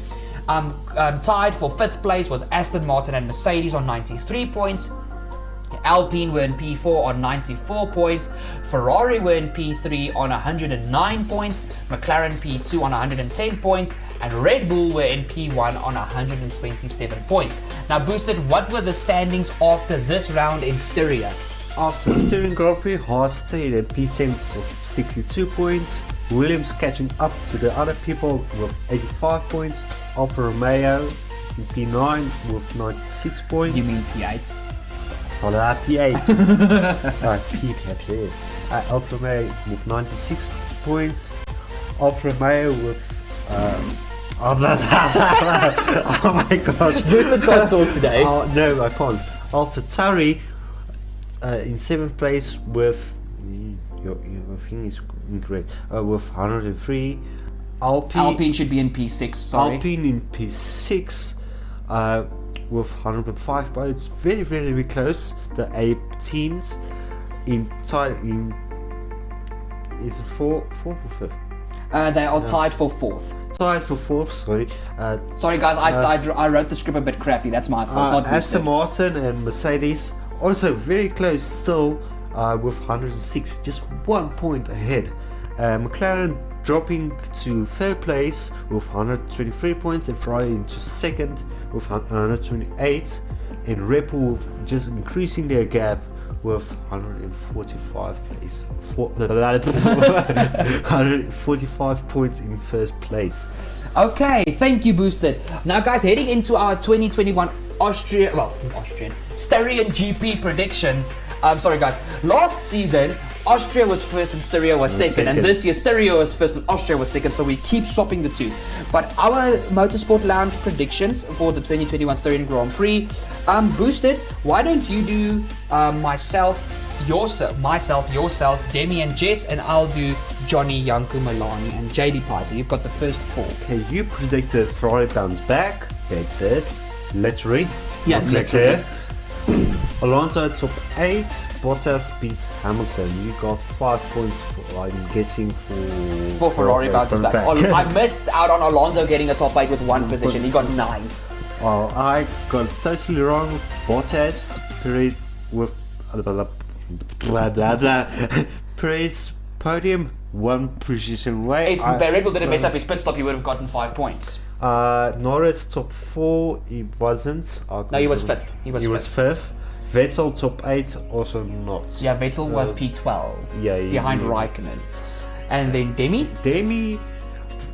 Tied for 5th place was Aston Martin and Mercedes on 93 points. Alpine were in P4 on 94 points. Ferrari were in P3 on 109 points. McLaren P2 on 110 points. And Red Bull were in P1 on 127 points. Now, Boosted, what were the standings after this round in Styria? After the Styrian Grand Prix, Haas stayed at P10 with 62 points. Williams catching up to the other people with 85 points. Alfa Romeo in P9 with 96 points. You mean P8? Oh, P8. P8. Alfa Romeo with 96 points. Alfa Romeo with oh my gosh. Boosted can't talk today. No, I can't. Alpha Tauri in 7th place with your thing is incorrect. With 103. Alpine should be in P6. Sorry. Alpine in P6 with 105 points. Very, very, very close. The 8 teams in is it fourth or fifth? They are tied for 4th. Tied for 4th, sorry. Sorry guys, I wrote the script a bit crappy, that's my fault. Aston Martin and Mercedes also very close still with 106, just 1 point ahead. McLaren dropping to 3rd place with 123 points and Ferrari into 2nd with 128, and Red Bull just increasing their gap with 145 place, 145 points in 1st place. Okay, thank you, Boosted. Now guys, heading into our 2021 Styrian GP predictions. Sorry guys, last season Austria was first and Styria was second, and this year Styria was first and Austria was second, so we keep swapping the two. But our Motorsport Lounge predictions for the 2021 Styrian Grand Prix, Boosted, why don't you do myself, yourself, Demi and Jess, and I'll do Jonny, Janco, Melanie, and Jadepie. So you've got the first 4. Okay, you predicted Ferrari bounce back. That's it. Literally. Yeah, literally. Alonso top 8, Bottas beats Hamilton. You got 5 points for, I'm guessing, for Ferrari bounces back. I missed out on Alonso getting a top 8 with 1 position. He got 9. I got totally wrong. Bottas, Perez with Perez podium, 1 position away. If Red Bull didn't mess up his pit stop, he would have gotten 5 points. Norris top 4, he wasn't. No, he was 5th. He was 5th. Vettel top 8, also not. Yeah, Vettel was P12. Yeah, behind Raikkonen. And then Demi? Demi,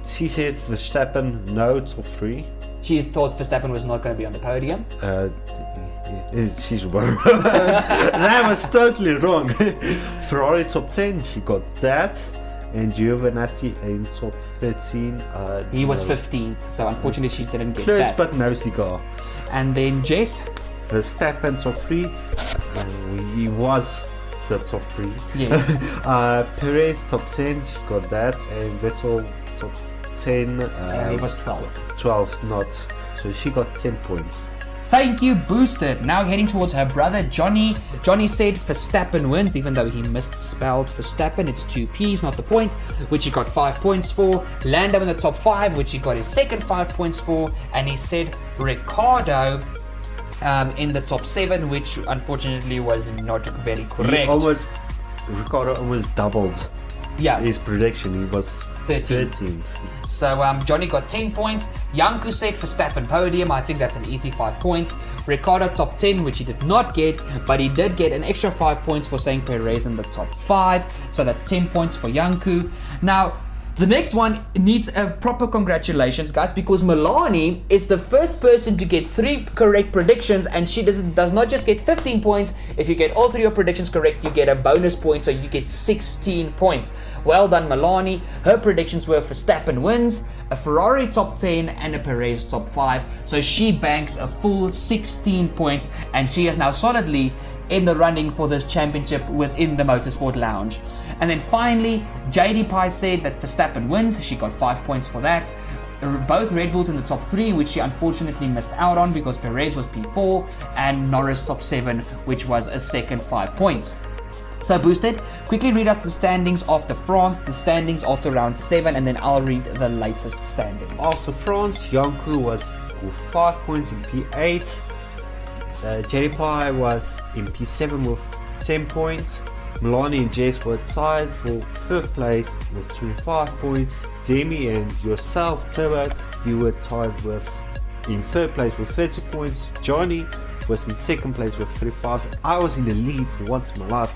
she said Verstappen, no, top 3. She thought Verstappen was not going to be on the podium. She's wrong. That was totally wrong. Ferrari top 10, she got that. And Giovinazzi in top 13. He was 15th, so unfortunately she didn't get close, that. But no cigar. And then Jess? Verstappen top 3. He was the top 3. Yes. Perez top 10, she got that. And Vettel top 10. He was 12. 12, not. So she got 10 points. Thank you, Boosted. Now heading towards her brother, Jonny. Jonny said Verstappen wins, even though he misspelled Verstappen. It's 2 P's, not the point, which he got 5 points for. Lando in the top 5, which he got his second 5 points for. And he said Ricciardo in the top 7, which unfortunately was not very correct. Ricciardo almost doubled his prediction. He was 13. So Jonny got 10 points. Janco said Verstappen podium. I think that's an easy 5 points. Ricciardo top 10, which he did not get, but he did get an extra 5 points for saying Perez in the top 5. So that's 10 points for Janco. Now, the next one needs a proper congratulations, guys, because Melanie is the first person to get 3 correct predictions, and she does not just get 15 points. If you get all 3 of your predictions correct, you get a bonus point, so you get 16 points. Well done, Melanie. Her predictions were Verstappen wins, a Ferrari top 10, and a Perez top 5. So she banks a full 16 points, and she is now solidly in the running for this championship within the Motorsport Lounge. And then finally, Jadepie said that Verstappen wins. She got 5 points for that. Both Red Bulls in the top 3, which she unfortunately missed out on because Perez was P4, and Norris top 7, which was a second 5 points. So Boosted, quickly read us the standings after France, the standings after round 7, and then I'll read the latest standings. After France, Janco was with 5 points in P8. Jadepie was in P7 with 10 points. Melanie and Jess were tied for 5th place with 25 points. Demi and yourself, Turbo, you were tied in 3rd place with 30 points. Jonny was in 2nd place with 35. I was in the lead for once in my life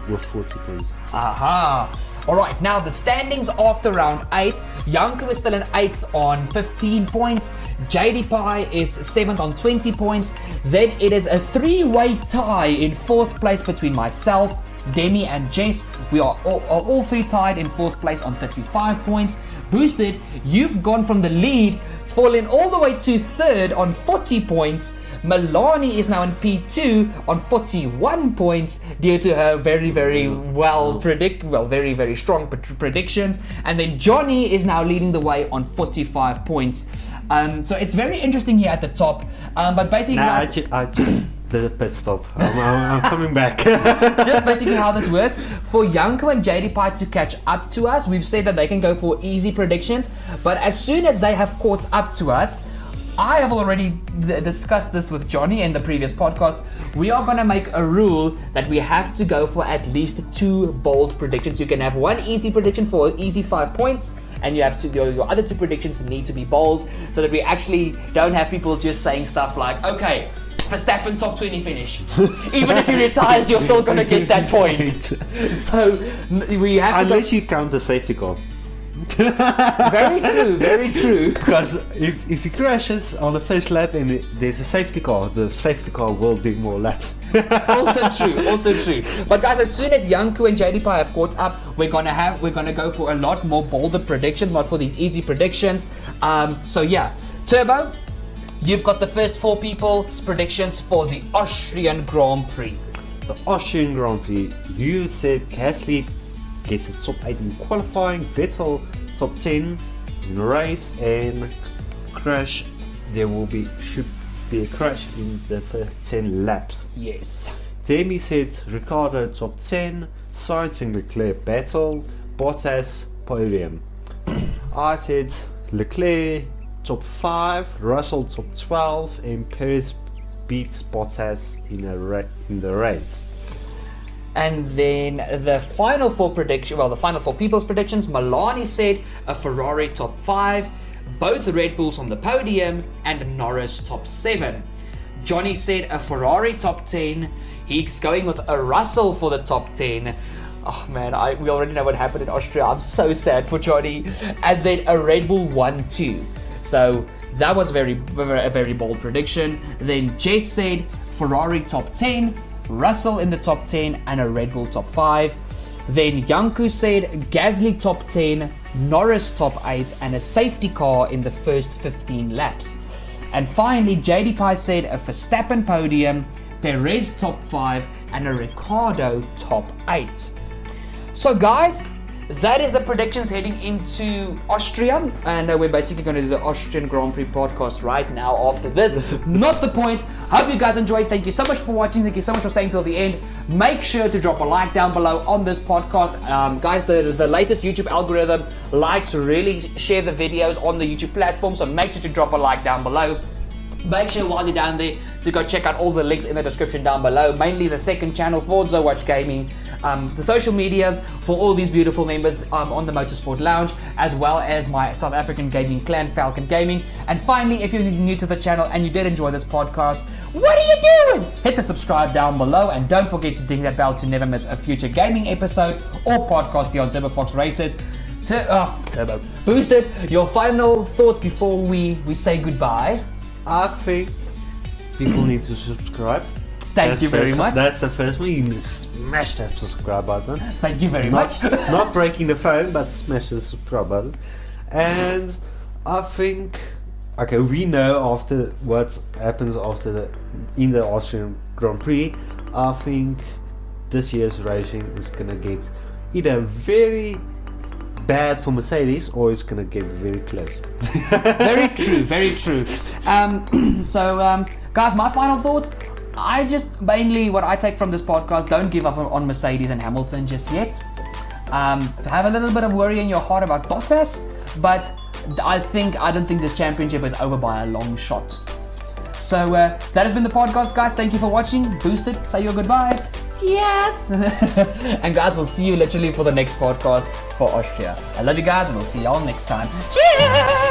with 40 points. Aha! Alright, now the standings after round 8. Janco is still in 8th on 15 points. Jadepie is 7th on 20 points. Then it is a 3-way tie in 4th place between myself, Demi and Jess, we are all three tied in 4th place on 35 points. Boosted, you've gone from the lead, fallen all the way to 3rd on 40 points. Melanie is now in P2 on 41 points due to her very strong predictions. And then Jonny is now leading the way on 45 points. So it's very interesting here at the top. But basically, guys, I just did a pit stop. I'm coming back. Just basically how this works, for Janco and Jadepie to catch up to us, we've said that they can go for easy predictions, but as soon as they have caught up to us, I have already discussed this with Jonny in the previous podcast. We are going to make a rule that we have to go for at least 2 bold predictions. You can have 1 easy prediction for easy 5 points, and you have to your other 2 predictions need to be bold, so that we actually don't have people just saying stuff like, okay, Verstappen top 20 finish. Even if he retires, you're still going to get that point. So we have to unless you count the safety car. Very true. Because if he crashes on the first lap and there's a safety car, the safety car will do more laps. Also true. But guys, as soon as Janco and Jadepie have caught up, we're gonna go for a lot more bolder predictions, not for these easy predictions. So yeah, Turbo, you've got the first 4 people's predictions for the Austrian Grand Prix. The Austrian Grand Prix, you said Gasly gets a top 8 in qualifying, Vettel top 10 in the race, and crash. There should be a crash in the first 10 laps. Yes. Demi said Ricciardo top 10, Sainz and Leclerc battle, Bottas podium. I said Leclerc top 5, Russell top 12, and Perez beats Bottas in the race. And then the final 4 people's predictions, Melanie said a Ferrari top 5, both Red Bulls on the podium, and Norris top 7. Jonny said a Ferrari top 10, he's going with a Russell for the top 10. Oh man, we already know what happened in Austria. I'm so sad for Jonny. And then a Red Bull 1-2. So that was a very bold prediction. Then Jess said Ferrari top 10, Russell in the top 10, and a Red Bull top 5. Then Janco said Gasly top 10, Norris top 8, and a safety car in the first 15 laps. And finally, Jadepie said a Verstappen podium, Perez top 5, and a Ricciardo top 8. So guys, that is the predictions heading into Austria, and we're basically going to do the Austrian Grand Prix podcast right now after this. Not the point. Hope you guys enjoyed. Thank you so much for watching. Thank you so much for staying till the end. Make sure to drop a like down below on this podcast. Guys, the latest YouTube algorithm likes to really share the videos on the YouTube platform, so make sure to drop a like down below. Make sure while you're down there to go check out all the links in the description down below, mainly the second channel, Forza Watch Gaming, the social medias for all these beautiful members on the Motorsport Lounge, as well as my South African gaming clan, Falcon Gaming. And finally, if you're new to the channel and you did enjoy this podcast, what are you doing? Hit the subscribe down below, and don't forget to ding that bell to never miss a future gaming episode or podcast here on Turbo Fox Racers. Turbo Boosted, your final thoughts before we say goodbye? I think people need to subscribe. Thank you very much. That's the first one. You need to smash that subscribe button. Thank you very much. Not breaking the phone, but smash the subscribe button. And I think, okay, we know after what happens in the Austrian Grand Prix. I think this year's racing is gonna get either very bad for Mercedes, or it's gonna get very close. Very true. Guys, my final thought, mainly what I take from this podcast, don't give up on Mercedes and Hamilton just yet. Have a little bit of worry in your heart about Bottas, but I don't think this championship is over by a long shot. So that has been the podcast, guys. Thank you for watching. Boosted, say your goodbyes. Yeah. And guys, we'll see you literally for the next podcast for Austria. I love you guys, and we'll see y'all next time. Cheers.